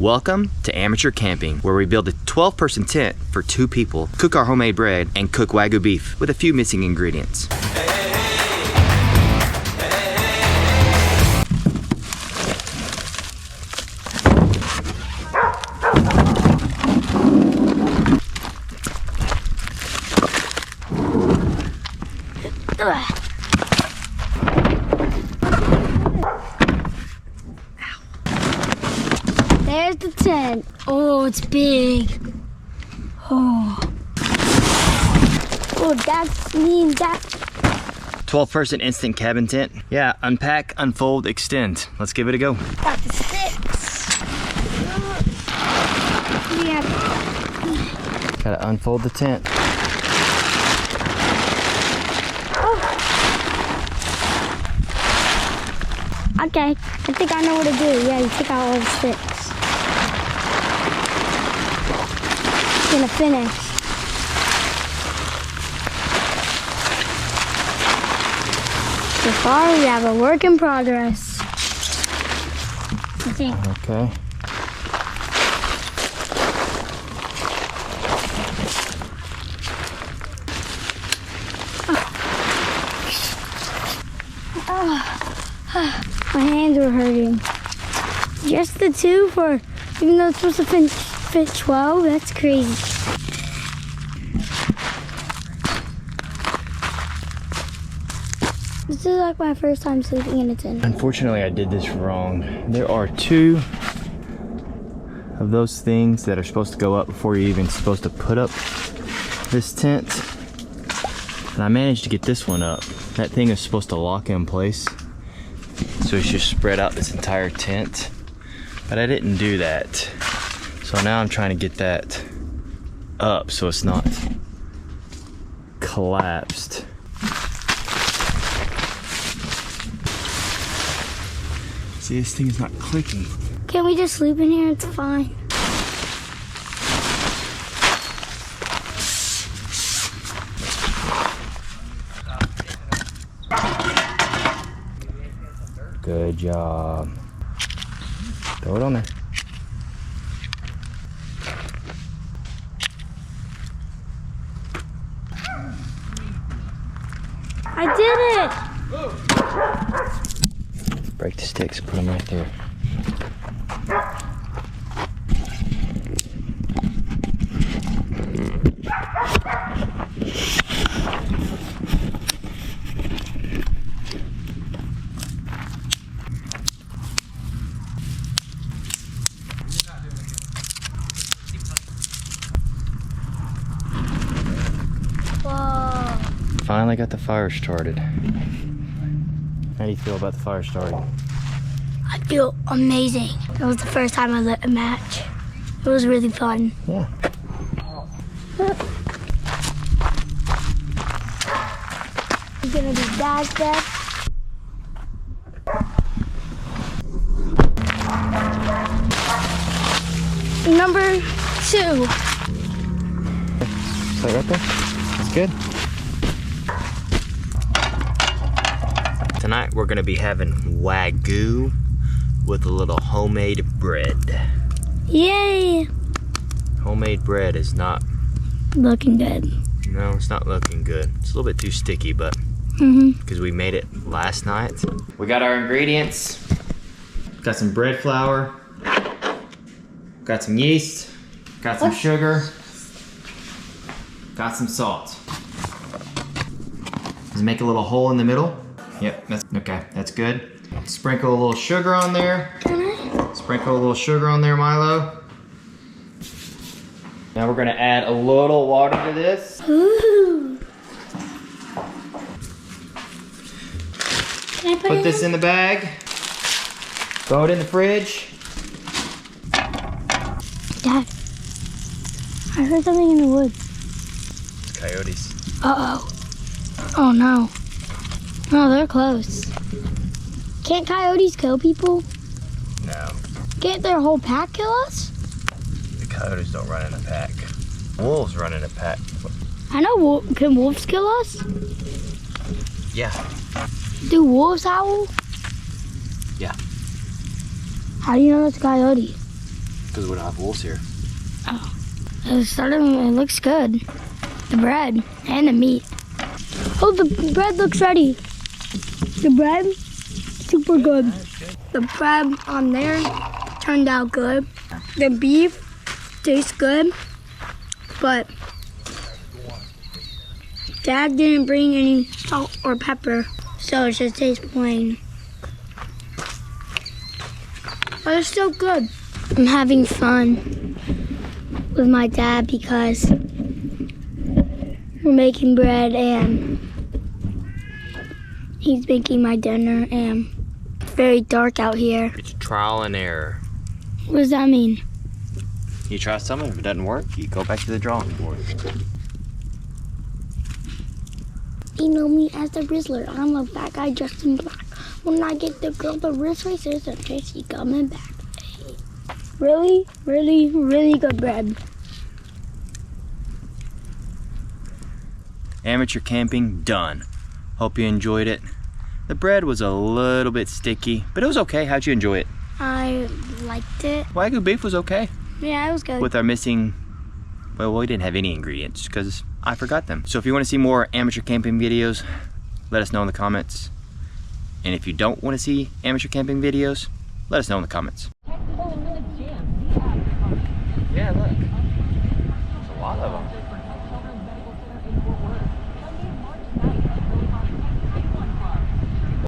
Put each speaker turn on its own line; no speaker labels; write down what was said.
Welcome to Amateur Camping, where we build a 12-person tent for 2 people, cook our homemade bread, and cook Wagyu beef with a few missing ingredients.
There's the tent. Oh, it's big. Oh, that means that.
12-person instant cabin tent. Yeah, unpack, unfold, extend. Let's give it a go.
Got the sticks. Yeah.
Gotta unfold the tent.
Okay, I think I know what to do. Yeah, you take out all the sticks. It's gonna finish. So far, we have a work in progress. I think.
Okay.
My hands were hurting. Just the 2 for, even though it's supposed to fit 12, that's crazy. This is like my first time sleeping in a tent.
Unfortunately, I did this wrong. There are 2 of those things that are supposed to go up before you're even supposed to put up this tent. And I managed to get this one up. That thing is supposed to lock in place, so it's just spread out this entire tent. But I didn't do that. So now I'm trying to get that up so it's not collapsed. See, this thing is not clicking.
Can't we just sleep in here? It's fine.
Good job. Throw it on there.
I did it!
Break the sticks, put them right there.
Whoa.
Finally got the fire started. How do you feel about the fire starting?
I feel amazing. That was the first time I lit a match. It was really fun.
Yeah.
It's gonna be Dad's bed. Number 2.
Is that right there? That's good. Tonight we're gonna be having Wagyu with a little homemade bread.
Yay!
Homemade bread is not,
Looking good.
no, it's not looking good. It's a little bit too sticky, but because we made it last night. We got our ingredients. Got some bread flour. Got some yeast. Got some sugar. Got some salt. Just make a little hole in the middle. Yep, that's okay. That's good. Sprinkle a little sugar on there. Sprinkle a little sugar on there, Milo. Now we're gonna add a little water to this.
Ooh. Can I
Put this in the bag. Throw it in the fridge.
Dad, I heard something in the woods.
It's coyotes.
Uh-oh. Oh no. No, they're close. Can't coyotes kill people?
No,
Can't their whole pack kill us?
the coyotes don't run in a pack. Wolves run in a pack.
I know, can wolves kill us?
Yeah.
Do wolves howl?
Yeah.
How do you know that's a coyote?
Because we don't have wolves here.
Oh. It looks good. The bread and the meat. Oh, the bread looks ready. The bread, super good. The bread on there turned out good. The beef tastes good, but Dad didn't bring any salt or pepper, so it just tastes plain. But it's still good. I'm having fun with my dad because we're making bread and he's making my dinner, and it's very dark out here.
It's trial and error.
What does that mean?
You try something, if it doesn't work, you go back to the drawing board.
You know me as the Rizzler. I'm a bad guy dressed in black. When I get the girl, the wrist racers, and Tracy coming back. Really, really, really good bread.
Amateur camping done. Hope you enjoyed it. The bread was a little bit sticky, but it was okay. How'd you enjoy it?
I liked it.
Wagyu beef was okay.
Yeah, it was good.
With our missing, well, we didn't have any ingredients because I forgot them. So if you want to see more amateur camping videos, let us know in the comments. And if you don't want to see amateur camping videos, let us know in the comments. Yeah, look.